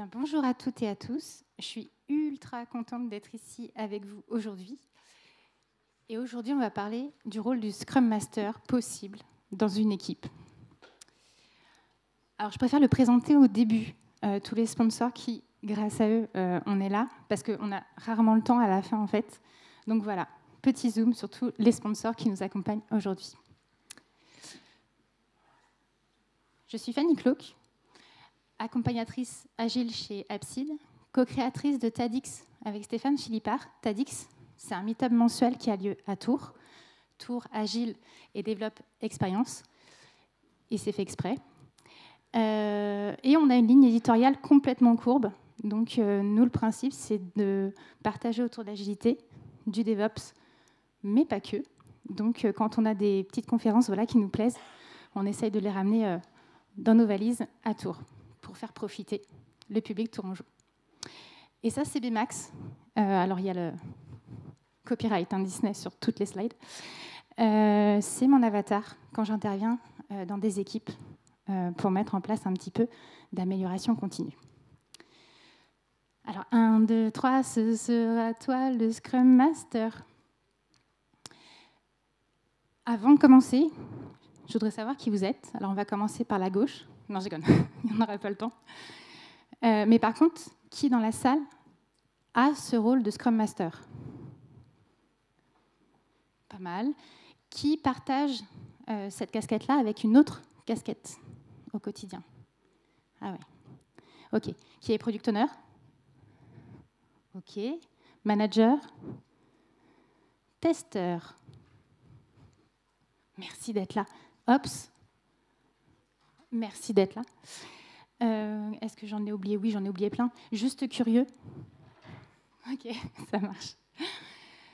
Bien, bonjour à toutes et à tous. Je suis ultra contente d'être ici avec vous aujourd'hui. Et aujourd'hui, on va parler du rôle du Scrum Master possible dans une équipe. Alors, je préfère le présenter au début, tous les sponsors qui, grâce à eux, on est là, parce qu'on a rarement le temps à la fin, en fait. Donc voilà, petit zoom sur tous les sponsors qui nous accompagnent aujourd'hui. Je suis Fanny Cloak, accompagnatrice agile chez Abside, co-créatrice de TADX avec Stéphane Philippard. TADX, c'est un meet-up mensuel qui a lieu à Tours. Tours Agile et développe expérience. Et c'est fait exprès. Et on a une ligne éditoriale complètement courbe. Donc, nous, le principe, c'est de partager autour d'agilité, du DevOps, mais pas que. Donc, quand on a des petites conférences qui nous plaisent, on essaye de les ramener dans nos valises à Tours pour faire profiter le public tourangeau. Et ça, c'est Bmax. Alors, il y a le copyright Disney sur toutes les slides. C'est mon avatar quand j'interviens dans des équipes pour mettre en place un petit peu d'amélioration continue. Alors, 1, 2, 3, ce sera toi le Scrum Master. Avant de commencer, je voudrais savoir qui vous êtes. Alors, on va commencer par la gauche. Non, je déconne, il n'y en aurait pas le temps. Mais par contre, qui dans la salle a ce rôle de Scrum Master? Pas mal. Qui partage cette casquette-là avec une autre casquette au quotidien? Ah ouais. OK. Qui est Product Owner? OK. Manager? Testeur? Merci d'être là. Ops? Merci d'être là. Est-ce que j'en ai oublié? Oui, j'en ai oublié plein. Juste curieux? OK, ça marche.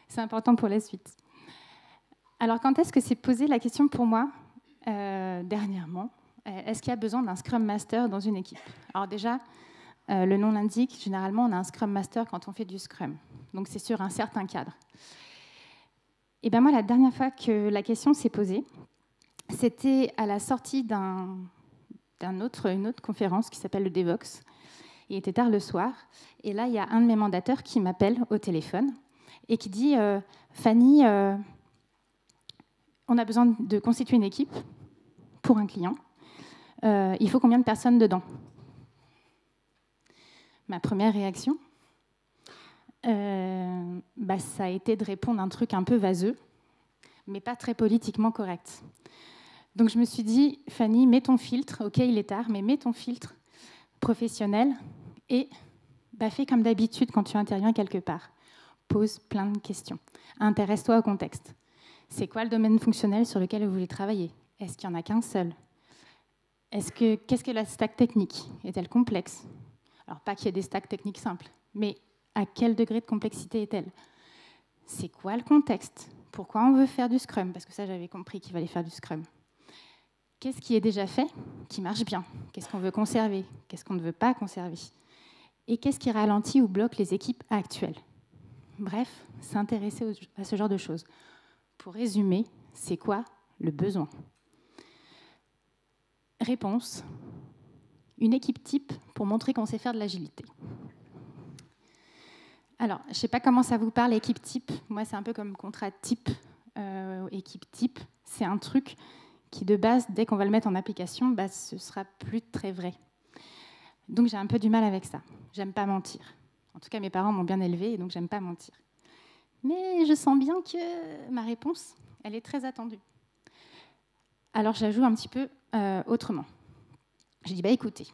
C'est important pour la suite. Alors, quand est-ce que c'est posé la question pour moi, dernièrement? Est-ce qu'il y a besoin d'un Scrum Master dans une équipe? Alors déjà, le nom l'indique, généralement, on a un Scrum Master quand on fait du Scrum. Donc, c'est sur un certain cadre. Et bien moi, la dernière fois que la question s'est posée, c'était à la sortie d'une autre conférence qui s'appelle le Devox. Il était tard le soir. Et là, il y a un de mes mandateurs qui m'appelle au téléphone et qui dit « Fanny, on a besoin de constituer une équipe pour un client. Il faut combien de personnes dedans ?» Ma première réaction, ça a été de répondre un truc un peu vaseux, mais pas très politiquement correct. Donc je me suis dit, Fanny, mets ton filtre, ok, il est tard, mais mets ton filtre professionnel et fais comme d'habitude quand tu interviens quelque part. Pose plein de questions. Intéresse-toi au contexte. C'est quoi le domaine fonctionnel sur lequel vous voulez travailler? Est-ce qu'il n'y en a qu'un seul? Qu'est-ce que la stack technique? Est-elle complexe? Alors, pas qu'il y ait des stacks techniques simples, mais à quel degré de complexité est-elle? C'est quoi le contexte? Pourquoi on veut faire du Scrum? Parce que ça, j'avais compris qu'il fallait faire du Scrum. Qu'est-ce qui est déjà fait, qui marche bien? Qu'est-ce qu'on veut conserver? Qu'est-ce qu'on ne veut pas conserver? Et qu'est-ce qui ralentit ou bloque les équipes actuelles? Bref, s'intéresser à ce genre de choses. Pour résumer, c'est quoi le besoin? Réponse, une équipe type pour montrer qu'on sait faire de l'agilité. Alors, je ne sais pas comment ça vous parle, équipe type. Moi, c'est un peu comme contrat type, équipe type. C'est un truc qui, de base, dès qu'on va le mettre en application, ce ne sera plus très vrai. Donc, j'ai un peu du mal avec ça. J'aime pas mentir. En tout cas, mes parents m'ont bien élevée, et donc j'aime pas mentir. Mais je sens bien que ma réponse, elle est très attendue. Alors, je la joue un petit peu autrement. J'ai dit, écoutez,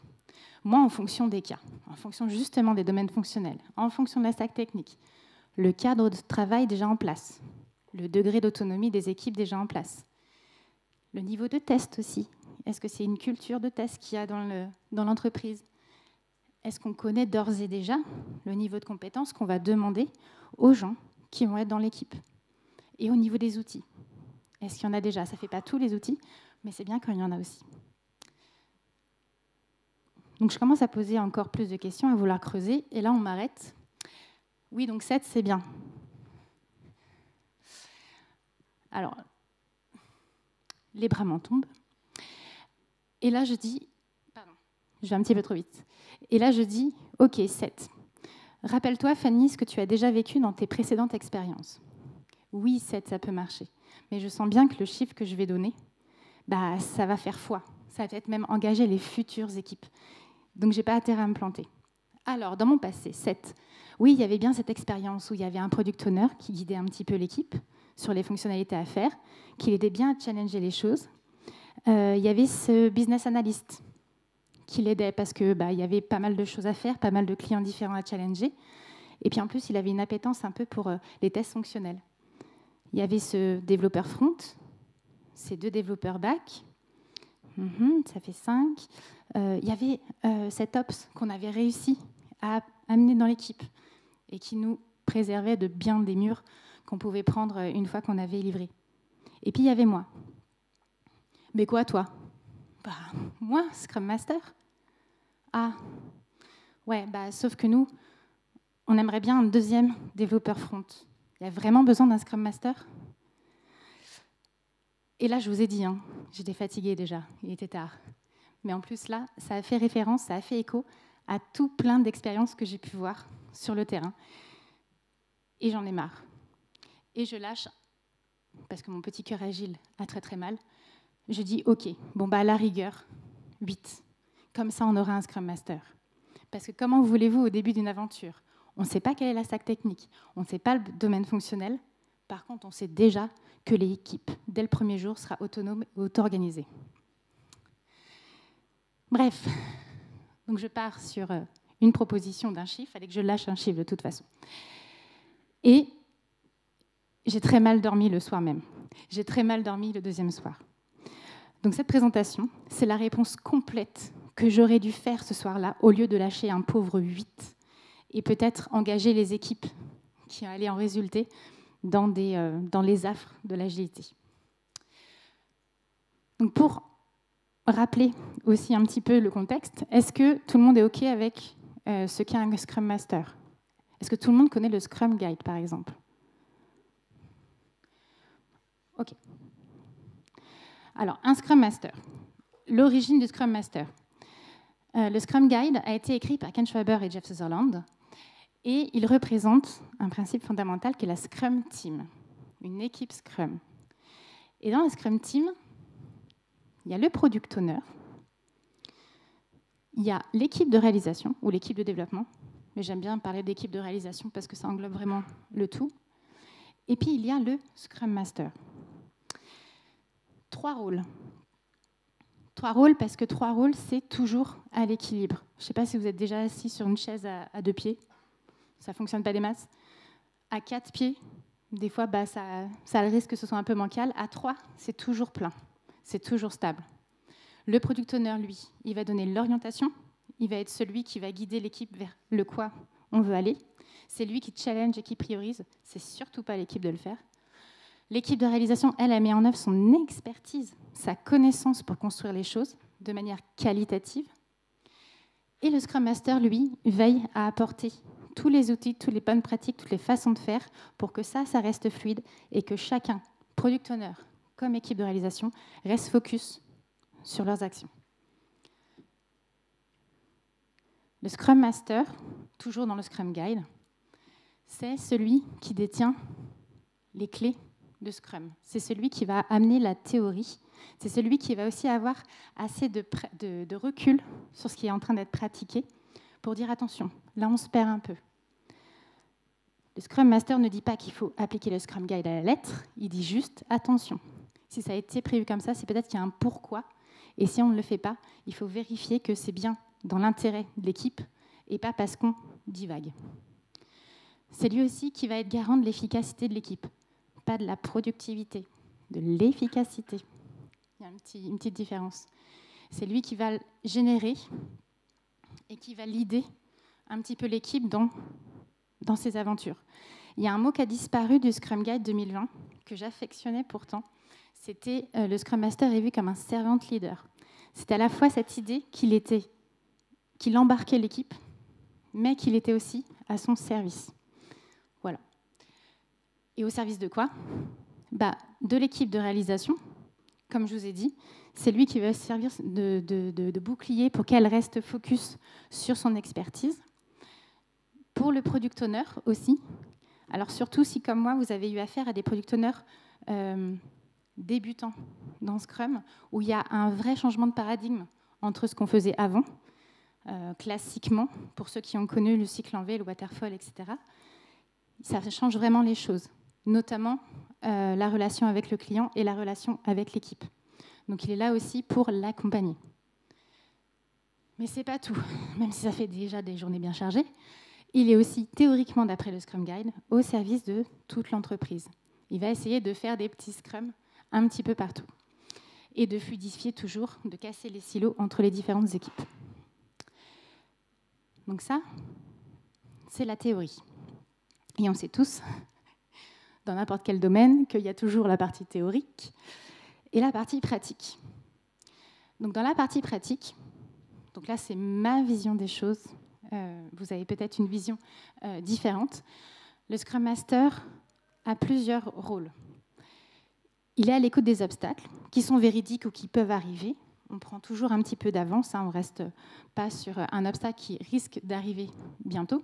moi, en fonction des cas, en fonction justement des domaines fonctionnels, en fonction de la stack technique, le cadre de travail déjà en place, le degré d'autonomie des équipes déjà en place, le niveau de test aussi. Est-ce que c'est une culture de test qu'il y a dans l'entreprise? Est-ce qu'on connaît d'ores et déjà le niveau de compétence qu'on va demander aux gens qui vont être dans l'équipe? Et au niveau des outils, est-ce qu'il y en a déjà? Ça ne fait pas tous les outils, mais c'est bien quand il y en a aussi. Donc je commence à poser encore plus de questions, à vouloir creuser, et là on m'arrête. Oui, donc 7, c'est bien. Alors, les bras m'en tombent. Et là je dis, Je vais un petit peu trop vite. Et là, je dis, OK, 7. Rappelle-toi, Fanny, ce que tu as déjà vécu dans tes précédentes expériences. Oui, 7, ça peut marcher. Mais je sens bien que le chiffre que je vais donner, ça va faire foi. Ça va peut-être même engager les futures équipes. Donc, je n'ai pas intérêt à me planter. Alors, dans mon passé, 7. Oui, il y avait bien cette expérience où il y avait un product owner qui guidait un petit peu l'équipe sur les fonctionnalités à faire, qui aidait bien à challenger les choses. Il y avait ce business analyst qui l'aidait parce qu'il y avait pas mal de choses à faire, pas mal de clients différents à challenger. Et puis en plus, il avait une appétence un peu pour les tests fonctionnels. Il y avait ce développeur front, ces 2 développeurs back, ça fait 5. Il y avait cet ops qu'on avait réussi à amener dans l'équipe et qui nous préservait de bien des murs qu'on pouvait prendre une fois qu'on avait livré. Et puis il y avait moi. Mais quoi, toi ? Moi, Scrum Master ? Ah, ouais, sauf que nous, on aimerait bien un 2e développeur front. Il y a vraiment besoin d'un Scrum Master ? Et là, je vous ai dit, j'étais fatiguée déjà, il était tard. Mais en plus, là, ça a fait référence, ça a fait écho à tout plein d'expériences que j'ai pu voir sur le terrain. Et j'en ai marre. Et je lâche, parce que mon petit cœur agile a très très mal, je dis, OK, à la rigueur, 8. Comme ça, on aura un Scrum Master. Parce que comment voulez-vous, au début d'une aventure, on ne sait pas quelle est la stack technique, on ne sait pas le domaine fonctionnel. Par contre, on sait déjà que l'équipe, dès le premier jour, sera autonome et auto-organisée. Bref, donc je pars sur une proposition d'un chiffre. Il fallait que je lâche un chiffre de toute façon. Et j'ai très mal dormi le soir même. J'ai très mal dormi le 2e soir. Donc cette présentation, c'est la réponse complète que j'aurais dû faire ce soir-là, au lieu de lâcher un pauvre 8 et peut-être engager les équipes qui allaient en résulter dans les affres de l'agilité. Donc pour rappeler aussi un petit peu le contexte, est-ce que tout le monde est OK avec ce qu'est un Scrum Master ? Est-ce que tout le monde connaît le Scrum Guide, par exemple ? OK. Alors, un Scrum Master. L'origine du Scrum Master. Le Scrum Guide a été écrit par Ken Schwaber et Jeff Sutherland et il représente un principe fondamental qui est la Scrum Team, une équipe Scrum. Et dans la Scrum Team, il y a le Product Owner, il y a l'équipe de réalisation ou l'équipe de développement, mais j'aime bien parler d'équipe de réalisation parce que ça englobe vraiment le tout. Et puis, il y a le Scrum Master. 3 rôles. 3 rôles parce que 3 rôles, c'est toujours à l'équilibre. Je ne sais pas si vous êtes déjà assis sur une chaise à 2 pieds. Ça ne fonctionne pas des masses. À 4 pieds, des fois, ça a le risque que ce soit un peu bancal. À 3, c'est toujours plein. C'est toujours stable. Le product owner, lui, il va donner l'orientation. Il va être celui qui va guider l'équipe vers le quoi on veut aller. C'est lui qui challenge et qui priorise. C'est surtout pas l'équipe de le faire. L'équipe de réalisation, elle met en œuvre son expertise, sa connaissance pour construire les choses de manière qualitative. Et le Scrum Master, lui, veille à apporter tous les outils, toutes les bonnes pratiques, toutes les façons de faire pour que ça reste fluide et que chacun, product owner comme équipe de réalisation, reste focus sur leurs actions. Le Scrum Master, toujours dans le Scrum Guide, c'est celui qui détient les clés de Scrum. C'est celui qui va amener la théorie. C'est celui qui va aussi avoir assez de recul sur ce qui est en train d'être pratiqué pour dire attention, là on se perd un peu. Le Scrum Master ne dit pas qu'il faut appliquer le Scrum Guide à la lettre, il dit juste attention. Si ça a été prévu comme ça, c'est peut-être qu'il y a un pourquoi. Et si on ne le fait pas, il faut vérifier que c'est bien dans l'intérêt de l'équipe et pas parce qu'on divague. C'est lui aussi qui va être garant de l'efficacité de l'équipe, pas de la productivité, de l'efficacité. Il y a une petite différence. C'est lui qui va générer et qui va leader un petit peu l'équipe dans ses aventures. Il y a un mot qui a disparu du Scrum Guide 2020, que j'affectionnais pourtant. C'était le Scrum Master est vu comme un servant leader. C'était à la fois cette idée qu'il embarquait l'équipe, mais qu'il était aussi à son service. Voilà. Et au service de quoi ? De l'équipe de réalisation, comme je vous ai dit, c'est lui qui va servir de bouclier pour qu'elle reste focus sur son expertise. Pour le product owner aussi, alors surtout si, comme moi, vous avez eu affaire à des product owners débutants dans Scrum, où il y a un vrai changement de paradigme entre ce qu'on faisait avant, classiquement, pour ceux qui ont connu le cycle en V, le waterfall, etc. Ça change vraiment les choses, notamment la relation avec le client et la relation avec l'équipe. Donc il est là aussi pour l'accompagner. Mais ce n'est pas tout, même si ça fait déjà des journées bien chargées. Il est aussi, théoriquement, d'après le Scrum Guide, au service de toute l'entreprise. Il va essayer de faire des petits scrums un petit peu partout et de fluidifier toujours, de casser les silos entre les différentes équipes. Donc ça, c'est la théorie. Et on sait tous, dans n'importe quel domaine, qu'il y a toujours la partie théorique et la partie pratique. Donc dans la partie pratique, donc là c'est ma vision des choses, vous avez peut-être une vision différente. Le Scrum Master a plusieurs rôles. Il est à l'écoute des obstacles qui sont véridiques ou qui peuvent arriver. On prend toujours un petit peu d'avance, on ne reste pas sur un obstacle qui risque d'arriver bientôt.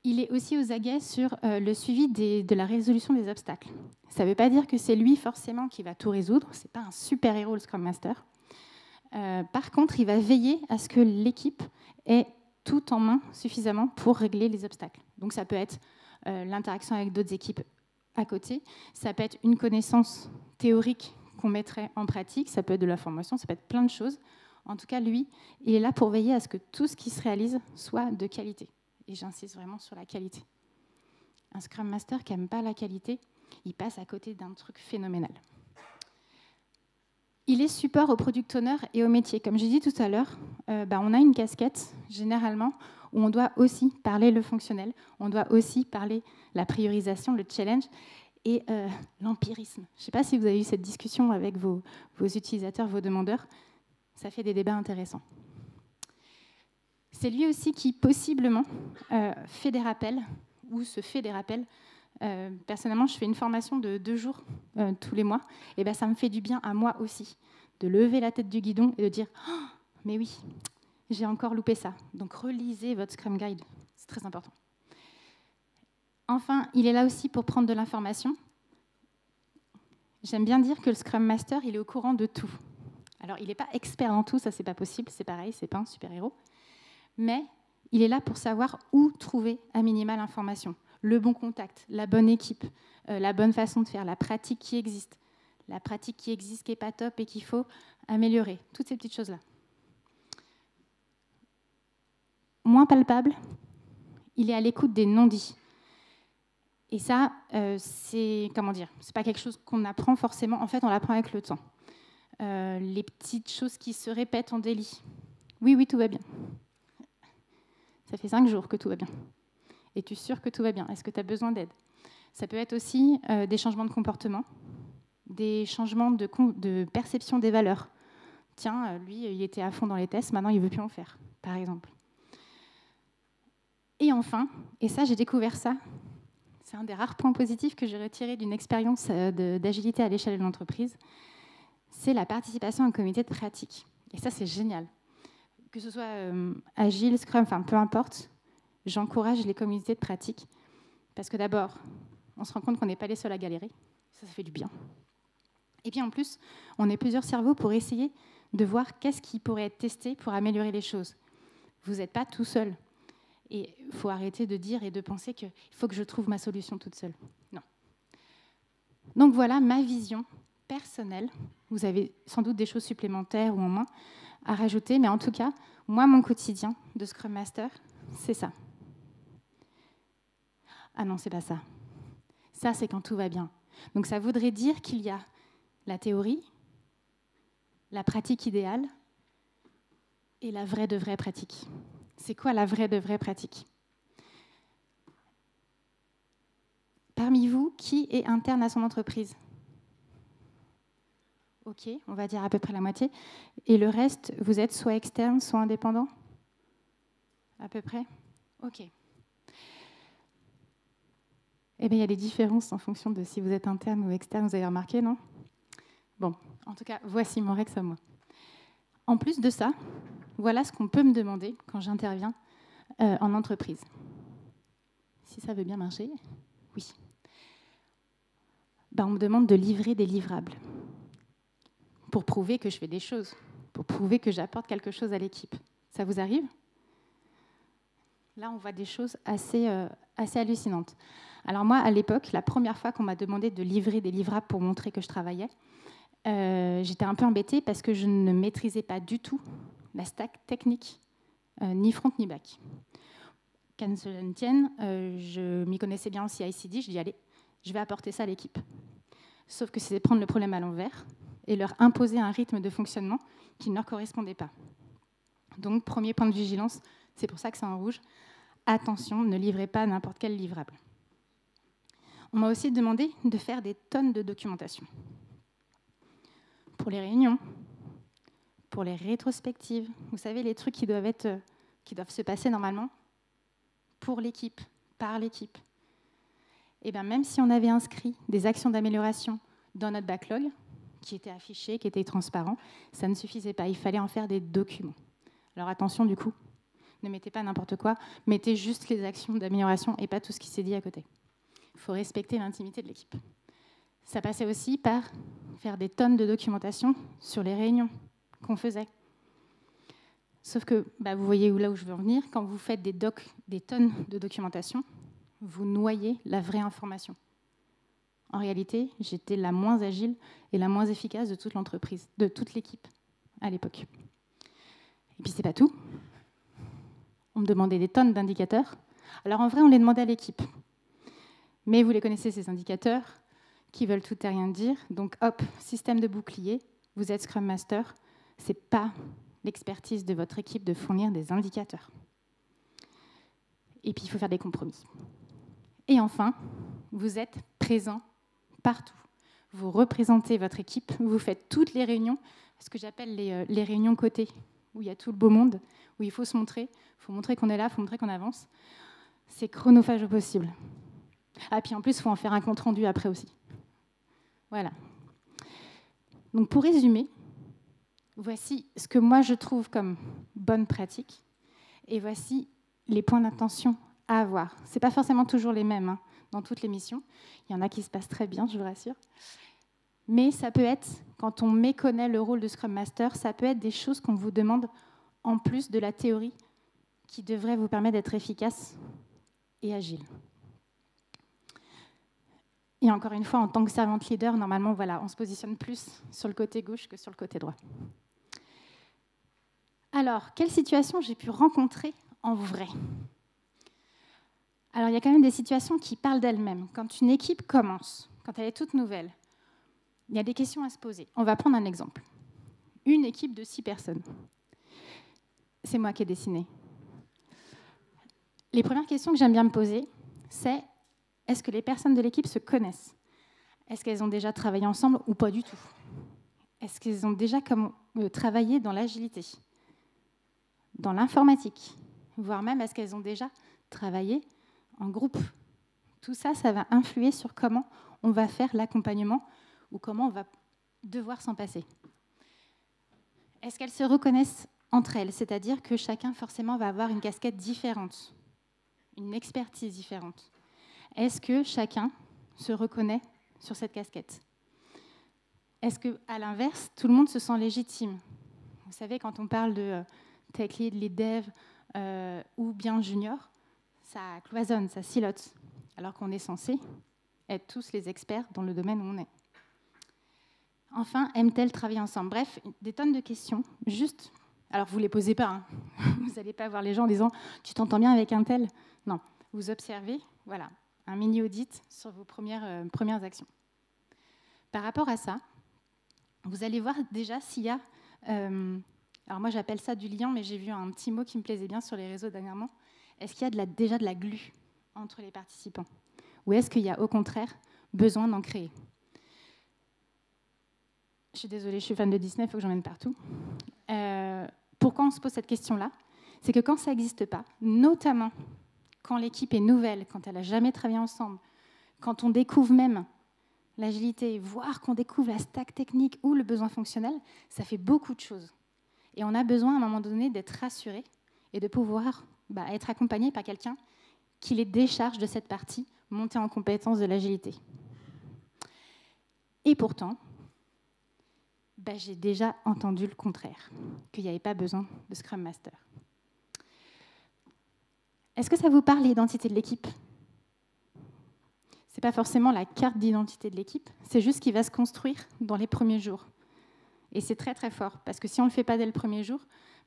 Il est aussi aux aguets sur le suivi de la résolution des obstacles. Ça ne veut pas dire que c'est lui forcément qui va tout résoudre, ce n'est pas un super-héros le Scrum Master. Par contre, il va veiller à ce que l'équipe ait tout en main suffisamment pour régler les obstacles. Donc ça peut être l'interaction avec d'autres équipes à côté, ça peut être une connaissance théorique qu'on mettrait en pratique, ça peut être de la formation, ça peut être plein de choses. En tout cas, lui, il est là pour veiller à ce que tout ce qui se réalise soit de qualité. Et j'insiste vraiment sur la qualité. Un Scrum Master qui n'aime pas la qualité, il passe à côté d'un truc phénoménal. Il est support au product owner et au métier. Comme j'ai dit tout à l'heure, on a une casquette, généralement, où on doit aussi parler le fonctionnel, on doit aussi parler la priorisation, le challenge et l'empirisme. Je ne sais pas si vous avez eu cette discussion avec vos utilisateurs, vos demandeurs. Ça fait des débats intéressants. C'est lui aussi qui, possiblement, fait des rappels ou se fait des rappels. Personnellement, je fais une formation de 2 jours tous les mois. Et ça me fait du bien à moi aussi, de lever la tête du guidon et de dire oh, « mais oui, j'ai encore loupé ça ». Donc, relisez votre Scrum Guide, c'est très important. Enfin, il est là aussi pour prendre de l'information. J'aime bien dire que le Scrum Master, il est au courant de tout. Alors, il n'est pas expert dans tout, ça, c'est pas possible, c'est pareil, c'est pas un super-héros. Mais il est là pour savoir où trouver à minima l'information. Le bon contact, la bonne équipe, la bonne façon de faire, la pratique qui existe qui n'est pas top et qu'il faut améliorer, toutes ces petites choses-là. Moins palpable, il est à l'écoute des non-dits. Et ça, c'est pas quelque chose qu'on apprend forcément, en fait, on l'apprend avec le temps. Les petites choses qui se répètent en délit. Oui, tout va bien. Ça fait 5 jours que tout va bien. Es-tu sûr que tout va bien? Est-ce que tu as besoin d'aide? Ça peut être aussi des changements de comportement, des changements de perception des valeurs. Tiens, lui, il était à fond dans les tests, maintenant il ne veut plus en faire, par exemple. Et enfin, et ça, j'ai découvert ça, c'est un des rares points positifs que j'ai retiré d'une expérience d'agilité à l'échelle de l'entreprise, c'est la participation à un comité de pratique. Et ça, c'est génial. Que ce soit Agile, Scrum, enfin peu importe, j'encourage les comités de pratique parce que d'abord, on se rend compte qu'on n'est pas les seuls à galérer, ça fait du bien. Et puis en plus, on est plusieurs cerveaux pour essayer de voir qu'est-ce qui pourrait être testé pour améliorer les choses. Vous n'êtes pas tout seul. Et il faut arrêter de dire et de penser qu'il faut que je trouve ma solution toute seule. Non. Donc voilà ma vision personnelle. Vous avez sans doute des choses supplémentaires ou en moins à rajouter, mais en tout cas, moi, mon quotidien de Scrum Master, c'est ça. Ah non, c'est pas ça. Ça, c'est quand tout va bien. Donc ça voudrait dire qu'il y a la théorie, la pratique idéale et la vraie de vraie pratique. C'est quoi la vraie de vraie pratique? Parmi vous, qui est interne à son entreprise? Ok, on va dire à peu près la moitié. Et le reste, vous êtes soit externe, soit indépendant? À peu près? Ok. Eh bien, il y a des différences en fonction de si vous êtes interne ou externe, vous avez remarqué, non? Bon, en tout cas, voici mon Rex à moi. En plus de ça, voilà ce qu'on peut me demander quand j'interviens en entreprise. Si ça veut bien marcher, oui. On me demande de livrer des livrables pour prouver que je fais des choses, pour prouver que j'apporte quelque chose à l'équipe. Ça vous arrive ? Là, on voit des choses assez hallucinantes. Alors moi, à l'époque, la première fois qu'on m'a demandé de livrer des livrables pour montrer que je travaillais, j'étais un peu embêtée parce que je ne maîtrisais pas du tout la stack technique, ni front ni back. Qu'à cela ne tienne, je m'y connaissais bien en CI/CD, je dis allez, je vais apporter ça à l'équipe. Sauf que c'est prendre le problème à l'envers et leur imposer un rythme de fonctionnement qui ne leur correspondait pas. Donc, premier point de vigilance, c'est pour ça que c'est en rouge. Attention, ne livrez pas n'importe quel livrable. On m'a aussi demandé de faire des tonnes de documentation. Pour les réunions, pour les rétrospectives, vous savez, les trucs qui doivent se passer normalement pour l'équipe, par l'équipe. Et bien, même si on avait inscrit des actions d'amélioration dans notre backlog, qui étaient affichées, qui étaient transparents, ça ne suffisait pas. Il fallait en faire des documents. Alors attention, du coup, ne mettez pas n'importe quoi, mettez juste les actions d'amélioration et pas tout ce qui s'est dit à côté. Il faut respecter l'intimité de l'équipe. Ça passait aussi par faire des tonnes de documentation sur les réunions qu'on faisait. Sauf que, vous voyez là où je veux en venir, quand vous faites des tonnes de documentation, vous noyez la vraie information. En réalité, j'étais la moins agile et la moins efficace de toute l'entreprise, de toute l'équipe à l'époque. Et puis, c'est pas tout. On me demandait des tonnes d'indicateurs. Alors, en vrai, on les demandait à l'équipe. Mais vous les connaissez, ces indicateurs, qui veulent tout et rien dire. Donc, hop, système de bouclier, vous êtes Scrum Master. Ce n'est pas l'expertise de votre équipe de fournir des indicateurs. Et puis, il faut faire des compromis. Et enfin, vous êtes présent partout. Vous représentez votre équipe, vous faites toutes les réunions, ce que j'appelle les réunions cotées, où il y a tout le beau monde, où il faut se montrer, il faut montrer qu'on est là, il faut montrer qu'on avance. C'est chronophage au possible. Ah, puis en plus, il faut en faire un compte-rendu après aussi. Voilà. Donc pour résumer, voici ce que moi je trouve comme bonne pratique, et voici les points d'attention à avoir. Ce n'est pas forcément toujours les mêmes dans toutes les missions. Il y en a qui se passent très bien, je vous rassure. Mais ça peut être, quand on méconnaît le rôle de Scrum Master, ça peut être des choses qu'on vous demande en plus de la théorie qui devrait vous permettre d'être efficace et agile. Et encore une fois, en tant que servant leader, normalement, on se positionne plus sur le côté gauche que sur le côté droit. Alors, quelle situation j'ai pu rencontrer en vrai ? Alors, il y a quand même des situations qui parlent d'elles-mêmes. Quand une équipe commence, quand elle est toute nouvelle, il y a des questions à se poser. On va prendre un exemple. Une équipe de 6 personnes. C'est moi qui ai dessiné. Les premières questions que j'aime bien me poser, c'est est-ce que les personnes de l'équipe se connaissent ? Est-ce qu'elles ont déjà travaillé ensemble ou pas du tout ? Est-ce qu'elles ont déjà travaillé dans l'agilité ? Dans l'informatique ? Voire même, est-ce qu'elles ont déjà travaillé en groupe ? Tout ça, ça va influer sur comment on va faire l'accompagnement ou comment on va devoir s'en passer. Est-ce qu'elles se reconnaissent entre elles ? C'est-à-dire que chacun, forcément, va avoir une casquette différente, une expertise différente. Est-ce que chacun se reconnaît sur cette casquette ? Est-ce qu'à l'inverse, tout le monde se sent légitime ? Vous savez, quand on parle de tech lead, lead dev ou bien junior, ça cloisonne, ça silote, alors qu'on est censé être tous les experts dans le domaine où on est. Enfin, aiment-elles travailler ensemble ? Bref, des tonnes de questions, juste... Alors, vous ne les posez pas, Vous n'allez pas voir les gens en disant « Tu t'entends bien avec un tel ?» Non, vous observez, voilà, un mini-audit sur vos premières actions. Par rapport à ça, vous allez voir déjà s'il y a... alors moi, j'appelle ça du lien, mais j'ai vu un petit mot qui me plaisait bien sur les réseaux dernièrement. Est-ce qu'il y a déjà de la glu entre les participants ? Ou est-ce qu'il y a, au contraire, besoin d'en créer ? Je suis désolée, je suis fan de Disney, il faut que j'emmène partout. Pourquoi on se pose cette question-là ? C'est que quand ça n'existe pas, notamment quand l'équipe est nouvelle, quand elle n'a jamais travaillé ensemble, quand on découvre même l'agilité, voire qu'on découvre la stack technique ou le besoin fonctionnel, ça fait beaucoup de choses. Et on a besoin à un moment donné d'être rassuré et de pouvoir être accompagné par quelqu'un qui les décharge de cette partie montée en compétence de l'agilité. Et pourtant, j'ai déjà entendu le contraire, qu'il n'y avait pas besoin de Scrum Master. Est-ce que ça vous parle, l'identité de l'équipe ? Ce n'est pas forcément la carte d'identité de l'équipe, c'est juste ce qui va se construire dans les premiers jours. Et c'est très très fort, parce que si on ne le fait pas dès le premier jour,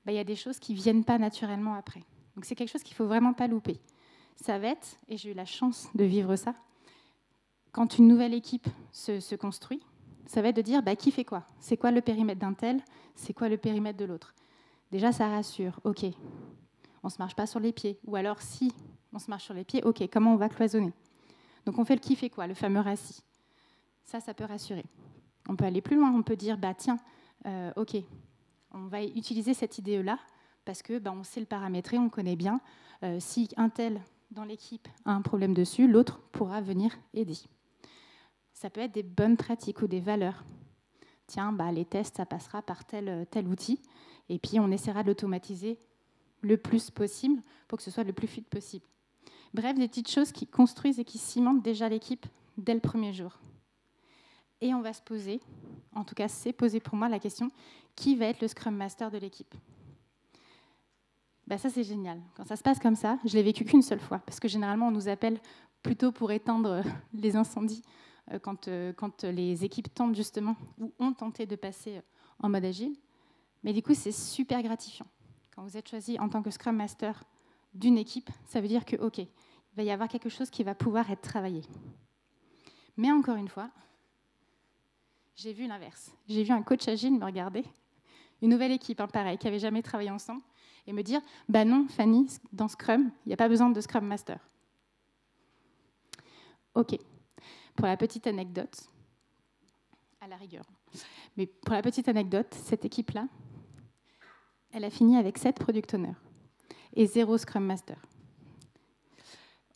il y a des choses qui ne viennent pas naturellement après. Donc c'est quelque chose qu'il ne faut vraiment pas louper. Ça va être, et j'ai eu la chance de vivre ça, quand une nouvelle équipe se construit, ça va être de dire qui fait quoi ? C'est quoi le périmètre d'un tel ? C'est quoi le périmètre de l'autre ? Déjà, ça rassure. OK, on ne se marche pas sur les pieds. Ou alors, si on se marche sur les pieds, OK, comment on va cloisonner ? Donc, on fait le qui fait quoi, le fameux RACI. Ça peut rassurer. On peut aller plus loin. On peut dire, tiens, OK, on va utiliser cette idée-là parce que on sait le paramétrer, on connaît bien. Si un tel dans l'équipe a un problème dessus, l'autre pourra venir aider. Ça peut être des bonnes pratiques ou des valeurs. Tiens, les tests, ça passera par tel outil. Et puis, on essaiera de l'automatiser le plus possible pour que ce soit le plus fluide possible. Bref, des petites choses qui construisent et qui cimentent déjà l'équipe dès le premier jour. Et on va se poser, en tout cas, c'est posé pour moi la question, qui va être le Scrum Master de l'équipe ? Ça, c'est génial. Quand ça se passe comme ça, je l'ai vécu qu'une seule fois, parce que généralement, on nous appelle plutôt pour éteindre les incendies quand les équipes tentent justement, ou ont tenté de passer en mode agile. Mais du coup, c'est super gratifiant. Quand vous êtes choisi en tant que Scrum Master d'une équipe, ça veut dire que, OK, il va y avoir quelque chose qui va pouvoir être travaillé. Mais encore une fois, j'ai vu l'inverse. J'ai vu un coach agile me regarder, une nouvelle équipe, pareil, qui n'avait jamais travaillé ensemble, et me dire, non, Fanny, dans Scrum, il n'y a pas besoin de Scrum Master. OK. Pour la petite anecdote, à la rigueur, mais pour la petite anecdote, cette équipe-là, elle a fini avec 7 Product Owners et 0 Scrum Master.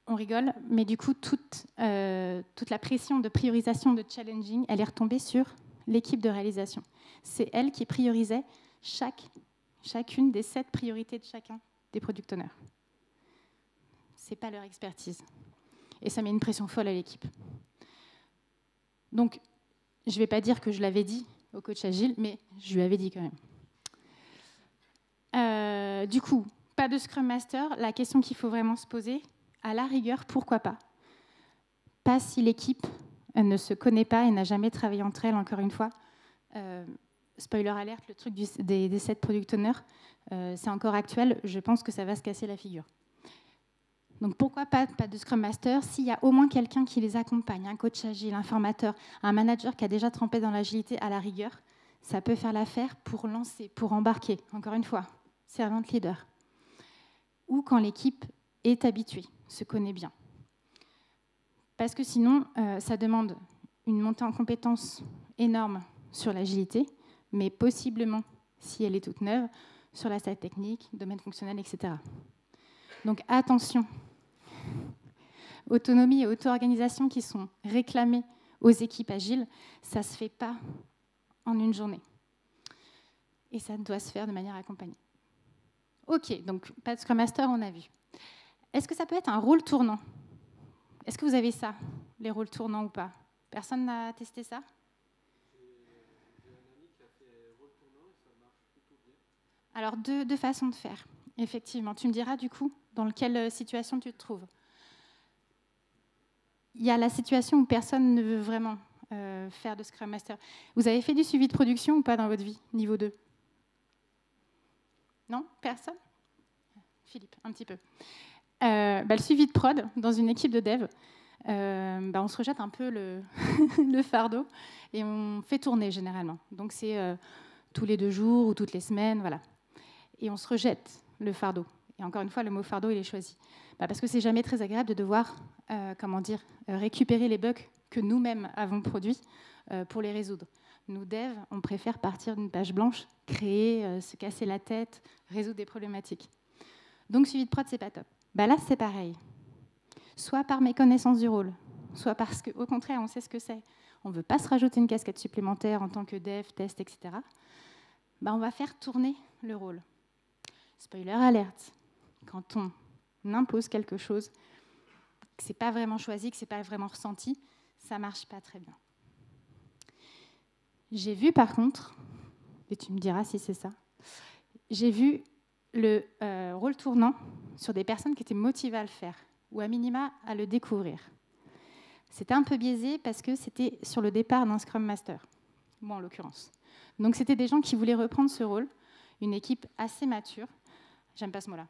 On rigole, mais du coup, toute la pression de priorisation, de challenging, elle est retombée sur l'équipe de réalisation. C'est elle qui priorisait chacune des 7 priorités de chacun des Product Owners. Ce n'est pas leur expertise. Et ça met une pression folle à l'équipe. Donc, je ne vais pas dire que je l'avais dit au coach agile, mais je lui avais dit quand même. Du coup, pas de Scrum Master. La question qu'il faut vraiment se poser, à la rigueur, pourquoi pas ? Pas si l'équipe ne se connaît pas et n'a jamais travaillé entre elles, encore une fois. Spoiler alert, le truc des 7 Product Owners, c'est encore actuel. Je pense que ça va se casser la figure. Donc pourquoi pas de Scrum Master s'il y a au moins quelqu'un qui les accompagne, un coach agile, un formateur, un manager qui a déjà trempé dans l'agilité à la rigueur, ça peut faire l'affaire pour lancer, pour embarquer, encore une fois, servant leader. Ou quand l'équipe est habituée, se connaît bien. Parce que sinon, ça demande une montée en compétences énorme sur l'agilité, mais possiblement, si elle est toute neuve, sur la stack technique, domaine fonctionnel, etc. Donc attention, autonomie et auto-organisation qui sont réclamées aux équipes agiles, ça ne se fait pas en une journée. Et ça doit se faire de manière accompagnée. OK, donc pas de Scrum Master, on a vu. Est-ce que ça peut être un rôle tournant ? Est-ce que vous avez ça, les rôles tournants ou pas ? Personne n'a testé ça ? J'ai un ami qui a fait rôle tournant et ça marche plutôt bien. Alors, deux façons de faire, effectivement. Tu me diras, du coup, dans quelle situation tu te trouves. Il y a la situation où personne ne veut vraiment faire de Scrum Master. Vous avez fait du suivi de production ou pas dans votre vie, niveau 2 ? Non ? Personne ? Philippe, un petit peu. Le suivi de prod dans une équipe de dev, on se rejette un peu le fardeau et on fait tourner généralement. Donc c'est tous les 2 jours ou toutes les semaines, voilà. Et on se rejette le fardeau. Et encore une fois, le mot fardeau, il est choisi. Parce que c'est jamais très agréable de devoir récupérer les bugs que nous-mêmes avons produits pour les résoudre. Nous, devs, on préfère partir d'une page blanche, créer, se casser la tête, résoudre des problématiques. Donc, suivi de prod, c'est pas top. Là, c'est pareil. Soit par méconnaissance du rôle, soit parce qu'au contraire, on sait ce que c'est. on ne veut pas se rajouter une casquette supplémentaire en tant que dev, test, etc., on va faire tourner le rôle. Spoiler alerte, quand on impose quelque chose, que ce n'est pas vraiment choisi, que ce n'est pas vraiment ressenti, ça ne marche pas très bien. J'ai vu par contre, et tu me diras si c'est ça, j'ai vu le rôle tournant sur des personnes qui étaient motivées à le faire, ou à minima à le découvrir. C'était un peu biaisé parce que c'était sur le départ d'un Scrum Master, moi en l'occurrence. Donc c'était des gens qui voulaient reprendre ce rôle, une équipe assez mature, j'aime pas ce mot-là,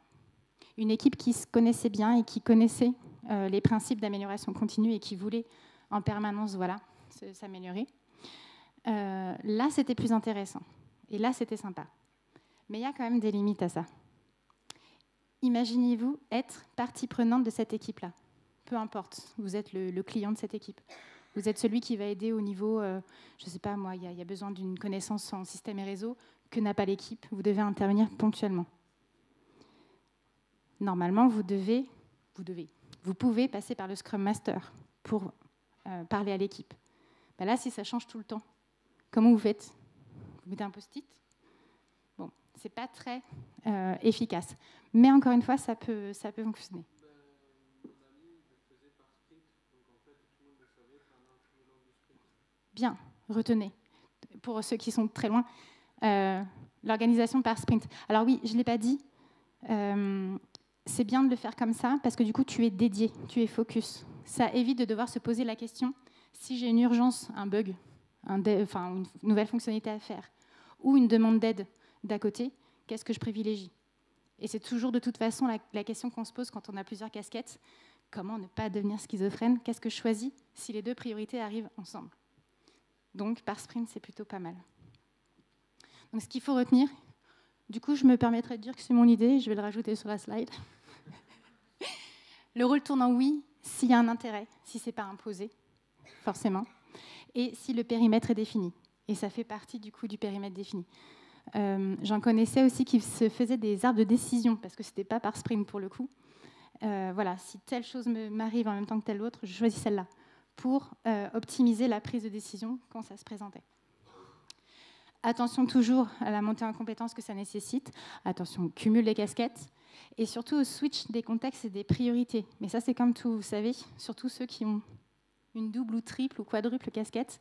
une équipe qui se connaissait bien et qui connaissait les principes d'amélioration continue et qui voulait en permanence s'améliorer. Là, c'était plus intéressant. Et là, c'était sympa. Mais il y a quand même des limites à ça. Imaginez-vous être partie prenante de cette équipe-là. Peu importe, vous êtes le client de cette équipe. Vous êtes celui qui va aider au niveau, je ne sais pas moi, il y a besoin d'une connaissance en système et réseau que n'a pas l'équipe. Vous devez intervenir ponctuellement. Normalement, vous pouvez passer par le Scrum Master pour parler à l'équipe. Là, si ça change tout le temps, comment vous faites? Vous mettez un post-it? Bon, c'est pas très efficace. Mais encore une fois, ça peut fonctionner. Mon ami le faisait par sprint, donc en fait tout le monde le savait pendant tout le long du sprint. Bien, retenez. Pour ceux qui sont très loin, l'organisation par sprint. Alors oui, je ne l'ai pas dit, c'est bien de le faire comme ça parce que du coup, tu es dédié, tu es focus. Ça évite de devoir se poser la question, si j'ai une urgence, un bug, une nouvelle fonctionnalité à faire, ou une demande d'aide d'à côté, qu'est-ce que je privilégie? Et c'est toujours de toute façon la question qu'on se pose quand on a plusieurs casquettes. Comment ne pas devenir schizophrène? Qu'est-ce que je choisis si les deux priorités arrivent ensemble? Donc, par sprint, c'est plutôt pas mal. Donc, ce qu'il faut retenir, du coup, je me permettrai de dire que c'est mon idée, je vais le rajouter sur la slide. Le rôle tournant, oui, s'il y a un intérêt, si ce n'est pas imposé, forcément, et si le périmètre est défini. Et ça fait partie, du coup, du périmètre défini. J'en connaissais aussi qui se faisaient des arbres de décision, parce que ce n'était pas par sprint pour le coup. Voilà, si telle chose m'arrive en même temps que telle autre, je choisis celle-là, pour optimiser la prise de décision quand ça se présentait. Attention toujours à la montée en compétences que ça nécessite. Attention au cumul des casquettes. Et surtout au switch des contextes et des priorités. Mais ça, c'est comme tout, vous savez, surtout ceux qui ont une double ou triple ou quadruple casquette.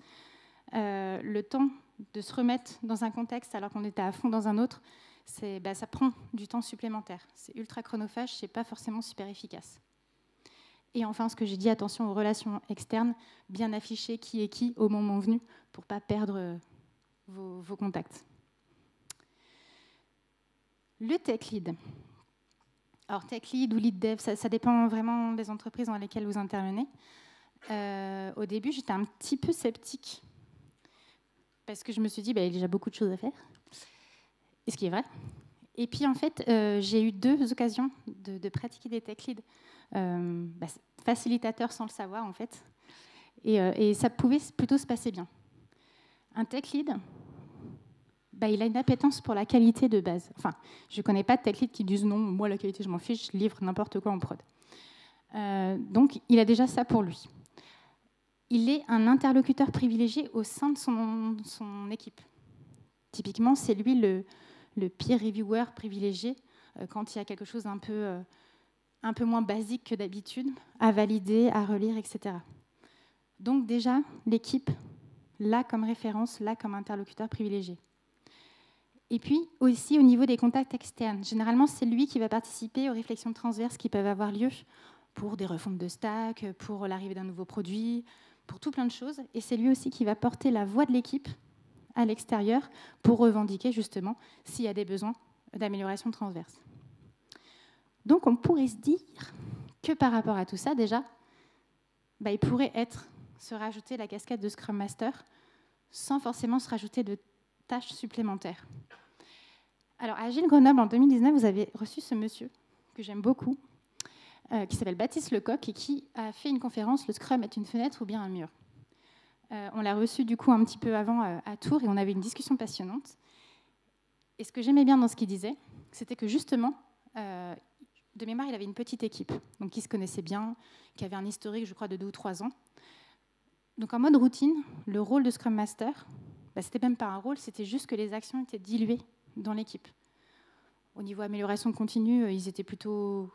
Le temps de se remettre dans un contexte alors qu'on était à fond dans un autre, ça prend du temps supplémentaire. C'est ultra chronophage, c'est pas forcément super efficace. Et enfin, ce que j'ai dit, attention aux relations externes, bien afficher qui est qui au moment venu pour ne pas perdre vos contacts. Le tech lead. Alors, tech lead ou lead dev, ça dépend vraiment des entreprises dans lesquelles vous intervenez. Au début, j'étais un petit peu sceptique parce que je me suis dit, il y a déjà beaucoup de choses à faire. Et ce qui est vrai. Et puis, en fait, j'ai eu 2 occasions de pratiquer des tech leads. Facilitateur sans le savoir, en fait. Et ça pouvait plutôt se passer bien. Un tech lead, il a une appétence pour la qualité de base. Enfin, je ne connais pas de tech lead qui disent non, moi la qualité, je m'en fiche, je livre n'importe quoi en prod. Donc, il a déjà ça pour lui. Il est un interlocuteur privilégié au sein de son équipe. Typiquement, c'est lui le peer reviewer privilégié quand il y a quelque chose un peu moins basique que d'habitude, à valider, à relire, etc. Donc déjà, l'équipe, là comme référence, là comme interlocuteur privilégié. Et puis aussi au niveau des contacts externes. Généralement, c'est lui qui va participer aux réflexions transverses qui peuvent avoir lieu pour des refontes de stack, pour l'arrivée d'un nouveau produit, pour tout plein de choses. Et c'est lui aussi qui va porter la voix de l'équipe à l'extérieur pour revendiquer justement s'il y a des besoins d'amélioration transverse. Donc on pourrait se dire que par rapport à tout ça, déjà, il pourrait se rajouter la casquette de Scrum Master sans forcément se rajouter de tâches supplémentaires. Alors, à Agile Grenoble, en 2019, vous avez reçu ce monsieur, que j'aime beaucoup, qui s'appelle Baptiste Lecoq, et qui a fait une conférence « Le Scrum est une fenêtre ou bien un mur ». On l'a reçu, du coup, un petit peu avant à Tours, et on avait une discussion passionnante. Et ce que j'aimais bien dans ce qu'il disait, c'était que, justement, de mémoire, il avait une petite équipe, donc qui se connaissait bien, qui avait un historique, je crois, de 2 ou 3 ans. Donc en mode routine, le rôle de Scrum Master, c'était même pas un rôle, c'était juste que les actions étaient diluées dans l'équipe. Au niveau amélioration continue, ils étaient plutôt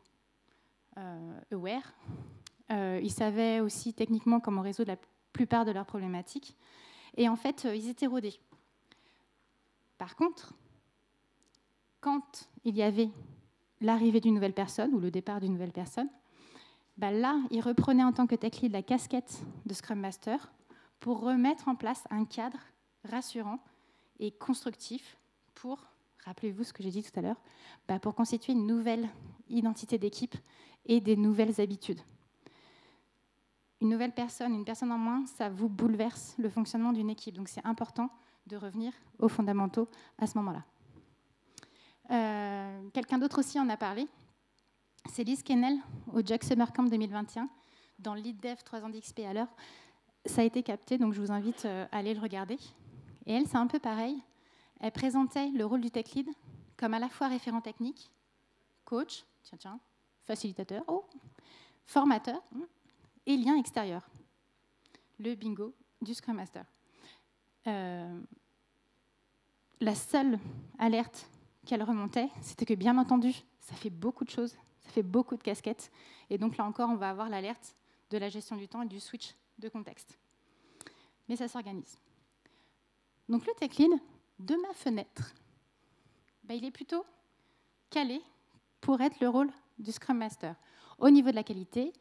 aware. Ils savaient aussi techniquement comment résoudre la plupart de leurs problématiques. Et en fait, ils étaient rodés. Par contre, quand il y avait l'arrivée d'une nouvelle personne ou le départ d'une nouvelle personne, là, ils reprenaient en tant que tech lead la casquette de Scrum Master pour remettre en place un cadre rassurant et constructif pour, rappelez-vous ce que j'ai dit tout à l'heure, pour constituer une nouvelle identité d'équipe et des nouvelles habitudes. Une nouvelle personne, une personne en moins, ça vous bouleverse le fonctionnement d'une équipe. Donc c'est important de revenir aux fondamentaux à ce moment-là. Quelqu'un d'autre aussi en a parlé. C'est Liz Kennel au JUG Summer Camp 2021, dans Lead Dev 3 ans d'XP à l'heure. Ça a été capté, donc je vous invite à aller le regarder. Et elle, c'est un peu pareil. Elle présentait le rôle du tech lead comme à la fois référent technique, coach, facilitateur, formateur et lien extérieur. Le bingo du Scrum Master. La seule alerte qu'elle remontait, c'était que bien entendu, ça fait beaucoup de choses, ça fait beaucoup de casquettes. Et donc là encore, on va avoir l'alerte de la gestion du temps et du switch de contexte. Mais ça s'organise. Donc le tech lead, de ma fenêtre, il est plutôt calé pour être le rôle du Scrum Master. Au niveau de la qualité,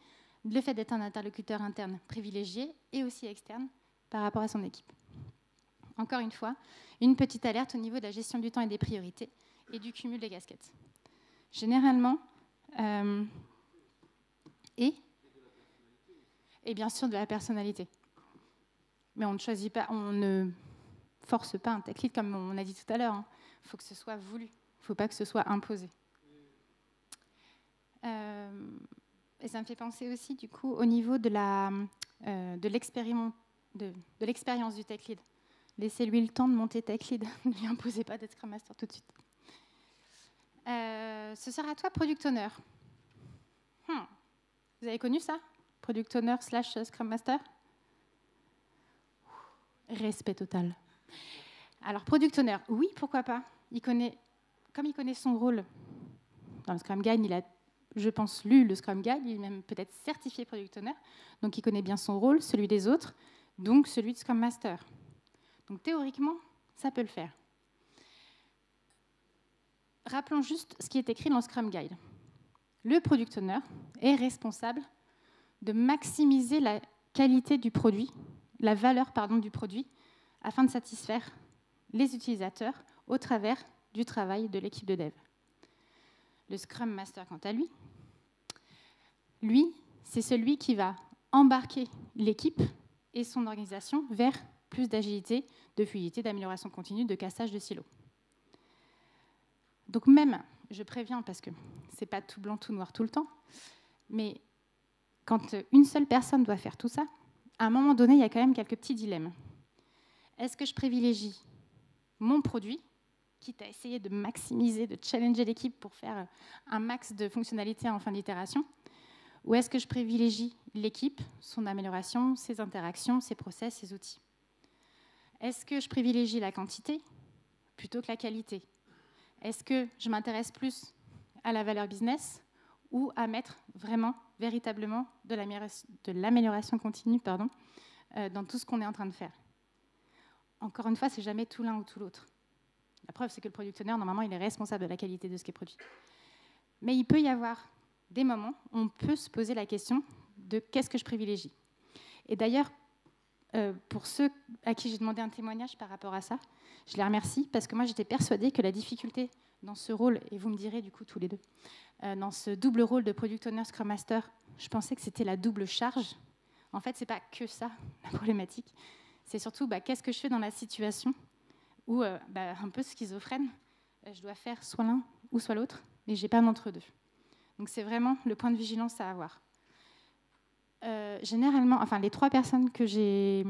le fait d'être un interlocuteur interne privilégié et aussi externe par rapport à son équipe. Encore une fois, une petite alerte au niveau de la gestion du temps et des priorités et du cumul des casquettes. Généralement, et bien sûr de la personnalité. Mais on ne choisit pas, on ne force pas un tech lead comme on a dit tout à l'heure. Il faut que ce soit voulu, il ne faut pas que ce soit imposé. Et ça me fait penser aussi du coup au niveau de l'expérience du tech lead. Laissez-lui le temps de monter tech lead, ne lui imposez pas d'être Scrum Master tout de suite. Ce sera à toi, Product Owner. Vous avez connu ça? Product Owner / Scrum Master? Respect total. Alors, Product Owner, oui, pourquoi pas. Comme il connaît son rôle dans le Scrum Guide, il a, je pense, lu le Scrum Guide, il est même peut-être certifié Product Owner, donc il connaît bien son rôle, celui des autres, donc celui de Scrum Master. Donc théoriquement, ça peut le faire. Rappelons juste ce qui est écrit dans le Scrum Guide. Le Product Owner est responsable de maximiser la qualité du produit, la valeur du produit, afin de satisfaire les utilisateurs au travers du travail de l'équipe de dev. Le Scrum Master, quant à lui, c'est celui qui va embarquer l'équipe et son organisation vers plus d'agilité, de fluidité, d'amélioration continue, de cassage de silos. Donc même, je préviens parce que ce n'est pas tout blanc, tout noir tout le temps, mais quand une seule personne doit faire tout ça, à un moment donné, il y a quand même quelques petits dilemmes. Est-ce que je privilégie mon produit, quitte à essayer de maximiser, de challenger l'équipe pour faire un max de fonctionnalités en fin d'itération, ou est-ce que je privilégie l'équipe, son amélioration, ses interactions, ses process, ses outils? Est-ce que je privilégie la quantité plutôt que la qualité? Est-ce que je m'intéresse plus à la valeur business ou à mettre vraiment, véritablement de l'amélioration continue dans tout ce qu'on est en train de faire? Encore une fois, c'est jamais tout l'un ou tout l'autre. La preuve, c'est que le product owner, normalement, il est responsable de la qualité de ce qui est produit. Mais il peut y avoir des moments où on peut se poser la question de qu'est-ce que je privilégie. Et d'ailleurs, pour ceux à qui j'ai demandé un témoignage par rapport à ça, je les remercie parce que moi, j'étais persuadée que la difficulté dans ce rôle, et vous me direz du coup tous les deux, dans ce double rôle de Product Owner Scrum Master, je pensais que c'était la double charge. En fait, ce n'est pas que ça, la problématique. C'est surtout qu'est-ce que je fais dans la situation où, un peu schizophrène, je dois faire soit l'un ou soit l'autre, mais je n'ai pas d'entre-deux. Donc c'est vraiment le point de vigilance à avoir. Généralement, les 3 personnes que j'ai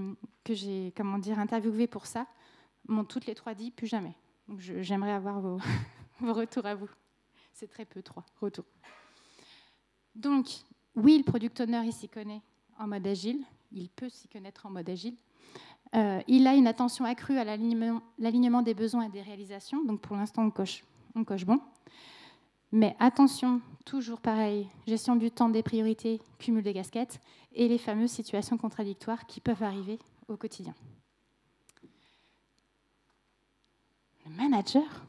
interviewées pour ça m'ont toutes les 3 dit plus jamais. Donc j'aimerais avoir vos retours à vous. C'est très peu, 3 retours. Donc, oui, le Product Owner, il s'y connaît en mode agile. il peut s'y connaître en mode agile. Il a une attention accrue à l'alignement des besoins et des réalisations. Donc pour l'instant, on coche bon. Mais attention, toujours pareil, gestion du temps, des priorités, cumul des casquettes et les fameuses situations contradictoires qui peuvent arriver au quotidien. Le manager,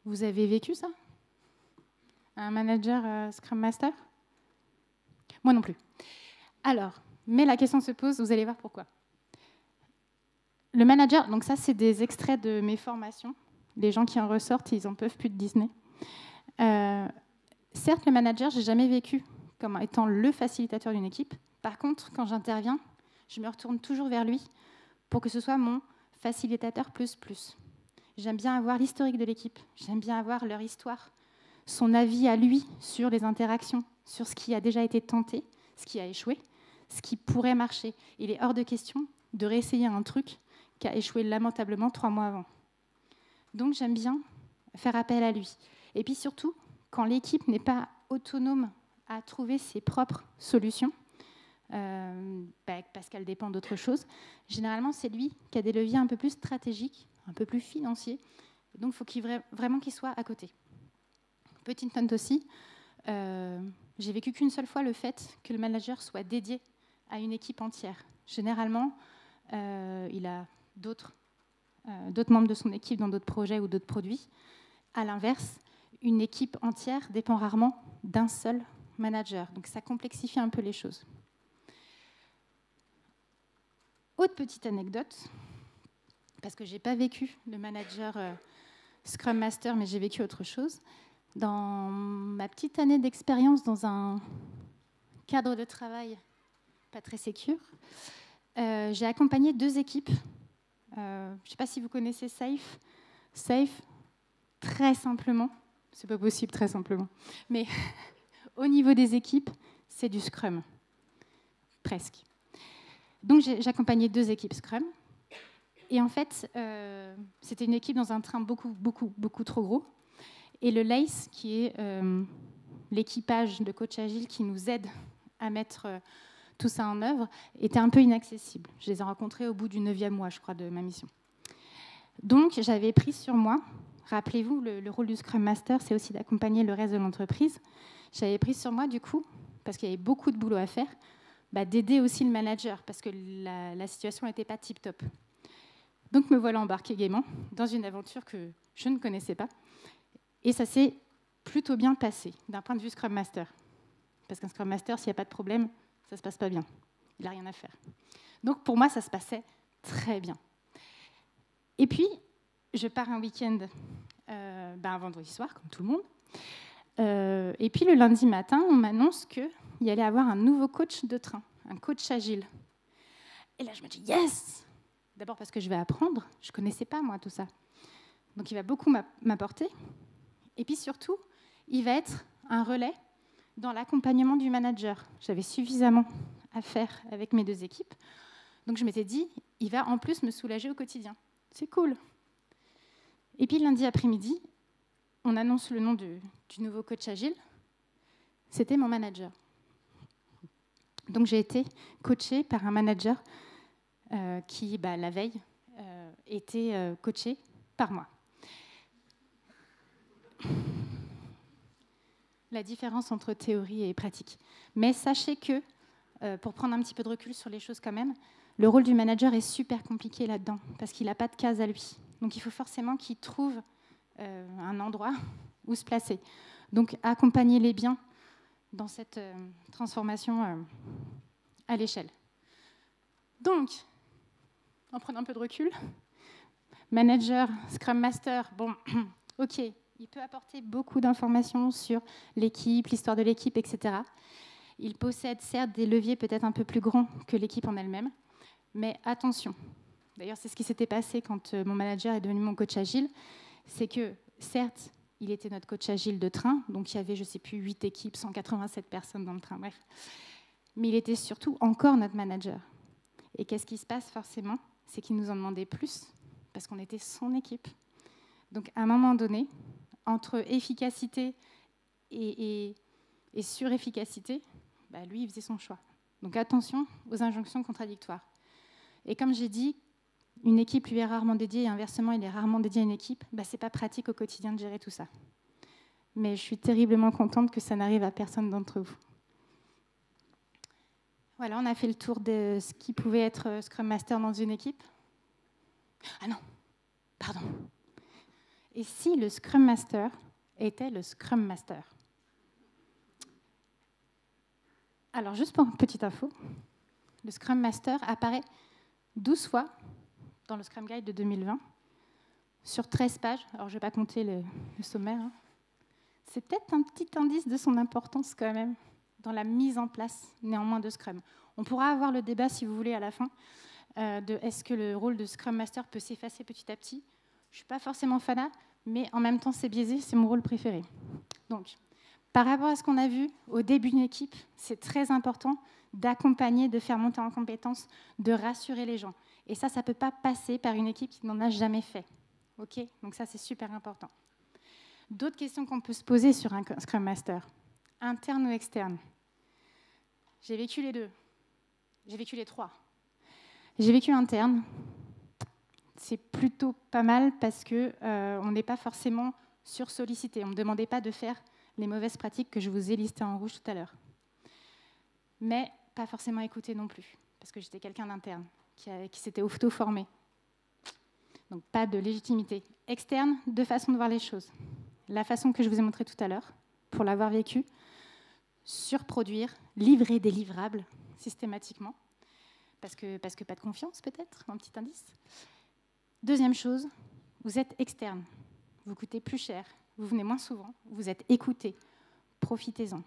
vous avez vécu ça? Un manager Scrum Master? Moi non plus. Alors, mais la question se pose, vous allez voir pourquoi. Le manager, donc ça c'est des extraits de mes formations. Les gens qui en ressortent, ils en peuvent plus de Disney. Certes, le manager, j'ai jamais vécu comme étant le facilitateur d'une équipe. Par contre, quand j'interviens, je me retourne toujours vers lui pour que ce soit mon facilitateur plus plus. J'aime bien avoir l'historique de l'équipe, j'aime bien avoir leur histoire, son avis à lui sur les interactions, sur ce qui a déjà été tenté, ce qui a échoué, ce qui pourrait marcher. Il est hors de question de réessayer un truc qui a échoué lamentablement 3 mois avant. Donc j'aime bien faire appel à lui. Et puis surtout, quand l'équipe n'est pas autonome à trouver ses propres solutions, parce qu'elle dépend d'autre chose, généralement c'est lui qui a des leviers un peu plus stratégiques, un peu plus financiers. Donc il faut vraiment qu'il soit à côté. Petite note aussi, j'ai vécu qu'une seule fois le fait que le manager soit dédié à une équipe entière. Généralement, il a d'autres membres de son équipe dans d'autres projets ou d'autres produits. À l'inverse, une équipe entière dépend rarement d'un seul manager. Donc ça complexifie un peu les choses. Autre petite anecdote, parce que je n'ai pas vécu le manager Scrum Master, mais j'ai vécu autre chose. Dans ma petite année d'expérience dans un cadre de travail pas très sécure, j'ai accompagné 2 équipes. Je ne sais pas si vous connaissez Safe. Safe, très simplement, c'est pas possible très simplement, mais au niveau des équipes, c'est du Scrum, presque. Donc j'ai accompagné 2 équipes Scrum, et en fait, c'était une équipe dans un train beaucoup trop gros, et le LACE, qui est l'équipage de coach agile qui nous aide à mettre tout ça en œuvre, était un peu inaccessible. Je les ai rencontrés au bout du 9e mois, je crois, de ma mission. Donc j'avais pris sur moi, rappelez-vous, le rôle du Scrum Master, c'est aussi d'accompagner le reste de l'entreprise. J'avais pris sur moi, du coup, parce qu'il y avait beaucoup de boulot à faire, d'aider aussi le manager, parce que la situation n'était pas tip-top. Donc me voilà embarquée gaiement dans une aventure que je ne connaissais pas. Et ça s'est plutôt bien passé, d'un point de vue Scrum Master. Parce qu'un Scrum Master, s'il n'y a pas de problème, ça ne se passe pas bien. Il n'a rien à faire. Donc pour moi, ça se passait très bien. Et puis, je pars un week-end un vendredi soir, comme tout le monde. Et puis le lundi matin, on m'annonce qu'il y allait avoir un nouveau coach de train, un coach agile. Et là, je me dis, yes! D'abord parce que je vais apprendre, je ne connaissais pas moi tout ça. Donc il va beaucoup m'apporter. Et puis surtout, il va être un relais dans l'accompagnement du manager. J'avais suffisamment à faire avec mes 2 équipes. Donc je m'étais dit, il va en plus me soulager au quotidien. C'est cool. Et puis lundi après-midi, on annonce le nom du nouveau coach agile. C'était mon manager. Donc j'ai été coachée par un manager qui, la veille, était coaché par moi. La différence entre théorie et pratique. Mais sachez que, pour prendre un petit peu de recul sur les choses quand même, le rôle du manager est super compliqué là-dedans, parce qu'il n'a pas de case à lui. Donc il faut forcément qu'il trouve un endroit où se placer. Donc accompagnez-les bien dans cette transformation à l'échelle. Donc, en prenant un peu de recul, manager, Scrum Master, bon, ok, il peut apporter beaucoup d'informations sur l'équipe, l'histoire de l'équipe, etc. Il possède certes des leviers peut-être un peu plus grands que l'équipe en elle-même, mais attention. D'ailleurs, c'est ce qui s'était passé quand mon manager est devenu mon coach agile. C'est que, certes, il était notre coach agile de train, donc il y avait, je ne sais plus, 8 équipes, 187 personnes dans le train, bref. Mais il était surtout encore notre manager. Et qu'est-ce qui se passe forcément? C'est qu'il nous en demandait plus, parce qu'on était son équipe. Donc, à un moment donné, entre efficacité et surefficacité, bah, lui, il faisait son choix. Donc attention aux injonctions contradictoires. Et comme j'ai dit, une équipe lui est rarement dédiée et inversement, il est rarement dédié à une équipe. Bah, ce n'est pas pratique au quotidien de gérer tout ça. Mais je suis terriblement contente que ça n'arrive à personne d'entre vous. Voilà, on a fait le tour de ce qui pouvait être Scrum Master dans une équipe. Ah non, pardon. Et si le Scrum Master était le Scrum Master? Alors, juste pour une petite info, le Scrum Master apparaît 12 fois dans le Scrum Guide de 2020, sur 13 pages. Alors, je ne vais pas compter le sommaire. Hein. C'est peut-être un petit indice de son importance quand même dans la mise en place, néanmoins, de Scrum. On pourra avoir le débat, si vous voulez, à la fin, de est-ce que le rôle de Scrum Master peut s'effacer petit à petit. Je ne suis pas forcément fanat, mais en même temps, c'est biaisé, c'est mon rôle préféré. Donc, par rapport à ce qu'on a vu au début d'une équipe, c'est très important d'accompagner, de faire monter en compétences, de rassurer les gens. Et ça ne peut pas passer par une équipe qui n'en a jamais fait. OK ? Donc ça, c'est super important. D'autres questions qu'on peut se poser sur un Scrum Master, interne ou externe? J'ai vécu les deux. J'ai vécu les trois. J'ai vécu interne. C'est plutôt pas mal parce qu'on n'est pas forcément sursollicité. On ne me demandait pas de faire les mauvaises pratiques que je vous ai listées en rouge tout à l'heure. Mais pas forcément écouté non plus, parce que j'étais quelqu'un d'interne, qui s'était auto-formé. Donc pas de légitimité. Externe, deux façons de voir les choses. La façon que je vous ai montrée tout à l'heure, pour l'avoir vécu, surproduire, livrer des livrables systématiquement, parce que pas de confiance peut-être, un petit indice. Deuxième chose, vous êtes externe, vous coûtez plus cher, vous venez moins souvent, vous êtes écouté, profitez-en.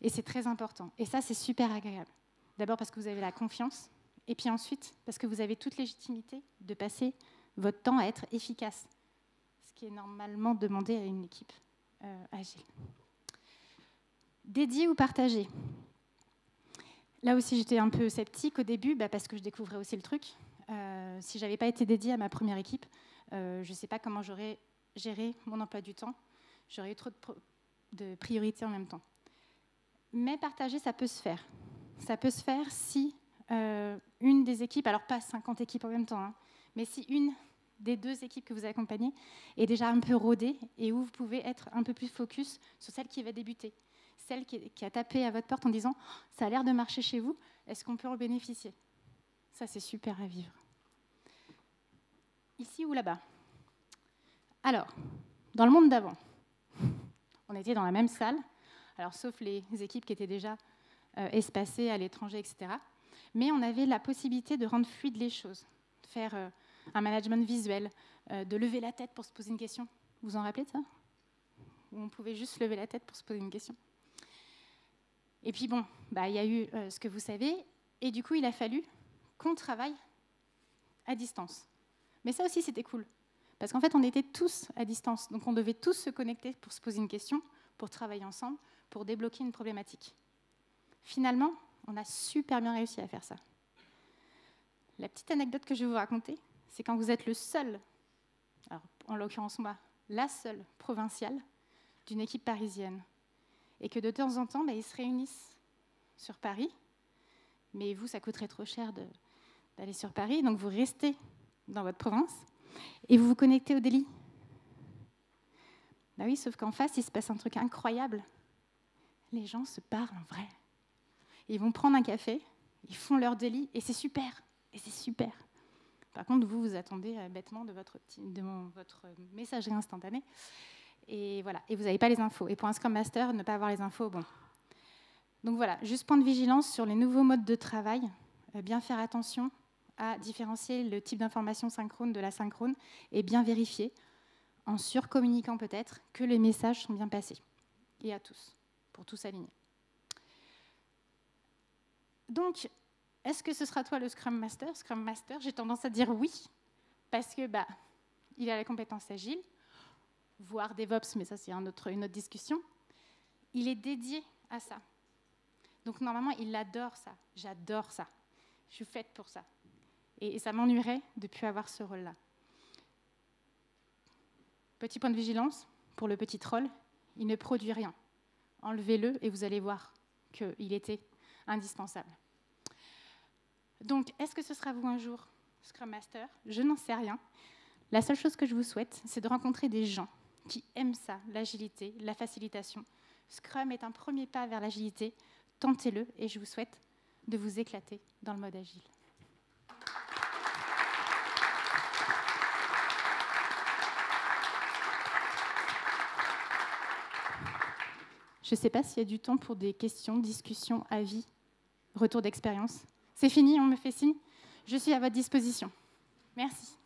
Et c'est très important. Et ça, c'est super agréable. D'abord parce que vous avez la confiance, et puis ensuite parce que vous avez toute légitimité de passer votre temps à être efficace, ce qui est normalement demandé à une équipe agile. Dédié ou partagé? Là aussi, j'étais un peu sceptique au début, parce que je découvrais aussi le truc. Si je n'avais pas été dédiée à ma première équipe, je ne sais pas comment j'aurais géré mon emploi du temps. J'aurais eu trop de priorités en même temps. Mais partager, ça peut se faire. Ça peut se faire si une des équipes, alors pas 50 équipes en même temps, hein, mais si une des deux équipes que vous accompagnez est déjà un peu rodée et où vous pouvez être un peu plus focus sur celle qui va débuter. Celle qui a tapé à votre porte en disant « ça a l'air de marcher chez vous, est-ce qu'on peut en bénéficier ?» Ça, c'est super à vivre. Ici ou là-bas? Alors, dans le monde d'avant, on était dans la même salle, alors sauf les équipes qui étaient déjà espacées à l'étranger, etc. Mais on avait la possibilité de rendre fluides les choses, de faire un management visuel, de lever la tête pour se poser une question. Vous vous en rappelez de ça? Où on pouvait juste lever la tête pour se poser une question. Et puis bon, il y a eu ce que vous savez, et du coup, il a fallu qu'on travaille à distance. Mais ça aussi, c'était cool. Parce qu'en fait, on était tous à distance. Donc, on devait tous se connecter pour se poser une question, pour travailler ensemble, pour débloquer une problématique. Finalement, on a super bien réussi à faire ça. La petite anecdote que je vais vous raconter, c'est quand vous êtes le seul, alors en l'occurrence moi, la seule provinciale d'une équipe parisienne, et que de temps en temps, ils se réunissent sur Paris, mais vous, ça coûterait trop cher d'aller sur Paris, donc vous restez dans votre province, et vous vous connectez au daily. Oui, sauf qu'en face, il se passe un truc incroyable. Les gens se parlent en vrai. Ils vont prendre un café, ils font leur daily, et c'est super. Et c'est super. Par contre, vous, vous attendez bêtement de votre messagerie instantanée. Et voilà, et vous n'avez pas les infos. Et pour un Scrum Master, ne pas avoir les infos, bon. Donc voilà, juste point de vigilance sur les nouveaux modes de travail. Bien faire attention à différencier le type d'information synchrone de l'asynchrone et bien vérifier, en surcommuniquant peut-être, que les messages sont bien passés. Et à tous, pour tous aligner. Donc, est-ce que ce sera toi le Scrum Master? Scrum Master, j'ai tendance à dire oui, parce que il a la compétence agile, voire DevOps, mais ça c'est une autre discussion. Il est dédié à ça. Donc normalement, il adore ça. J'adore ça. Je suis faite pour ça. Et ça m'ennuierait de ne plus avoir ce rôle-là. Petit point de vigilance, pour le petit troll, il ne produit rien. Enlevez-le et vous allez voir qu'il était indispensable. Donc, est-ce que ce sera vous un jour, Scrum Master? Je n'en sais rien. La seule chose que je vous souhaite, c'est de rencontrer des gens qui aiment ça, l'agilité, la facilitation. Scrum est un premier pas vers l'agilité. Tentez-le et je vous souhaite de vous éclater dans le mode agile. Je ne sais pas s'il y a du temps pour des questions, discussions, avis, retour d'expérience. C'est fini, on me fait signe. Je suis à votre disposition. Merci.